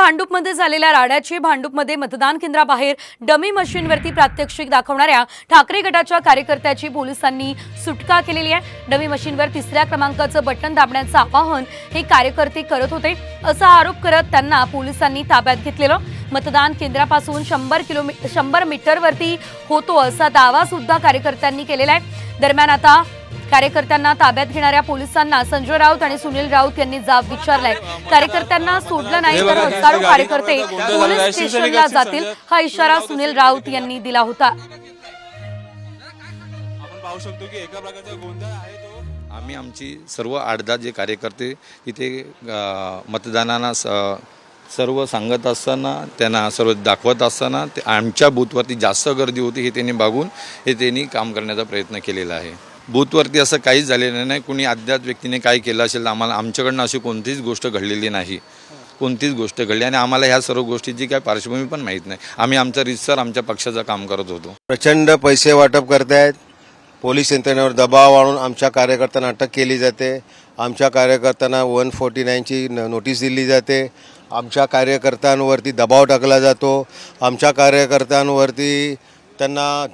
भांडूपमध्ये झालेल्या राड्याची भांडूपमध्ये मतदान केंद्राबाहेर डमी मशीनवरती प्रात्यक्षिक दाखवणाऱ्या ठाकरे गटाच्या कार्यकर्त्याची पोलिसांनी सुटका केलेली आहे। डमी मशीनवर 3ऱ्या क्रमांकाचं बटन दाबण्याचं आवाहन हे कार्यकर्ते करत होते असा आरोप करत त्यांना पोलिसांनी ताब्यात घेतलेलं। मतदान केंद्रापासून 100 मीटरवरती होतो असा दावा सुद्धा कार्यकर्त्यांनी केलेला आहे। दरम्यान आता कार्यकर्त्यांना ताब्यात घेणाऱ्या पोलिसांना संजय राऊत आणि सुनील राऊत यांनी जाब विचारलाय। कार्यकर्त्यांना सोडलं नाही तर हजारो कार्यकर्ते पोलीस स्टेशनला जातील हा इशारा सुनील राऊत यांनी दिला होता। आपण पाहू शकतो की एका प्रकारचा गोंधळ आहे तो आम्ही आमची सर्व 8-10 जे कार्यकर्ते तिथे मतदानाला सर्व सांगत असताना त्यांना सर्व दाखवत असताना आमच्या बूथवरती जास्त गर्दी होती हे त्यांनी बघून हे त्यांनी काम करण्याचा प्रयत्न केलेला आहे। बूथवरती असं काहीच झालेलं नाही। कुणी अज्ञात व्यक्तीने काय केलं असेल आम्हाला आमच्याकडनं अशी कोणतीच गोष्ट घडलेली नाही, कोणतीच गोष्ट घडली आणि आम्हाला ह्या सर्व गोष्टीची काय पार्श्वभूमी पण माहीत नाही। आम्ही आमचा रितसर आमच्या पक्षाचं काम करत होतो। प्रचंड पैसे वाटप करतायत, पोलीस यंत्रणेवर दबाव आणून आमच्या कार्यकर्त्यांना अटक केली जाते, आमच्या कार्यकर्त्यांना 149ची नोटीस दिली जाते, आमच्या कार्यकर्त्यांवरती दबाव टाकला जातो, आमच्या कार्यकर्त्यांवरती त्यांना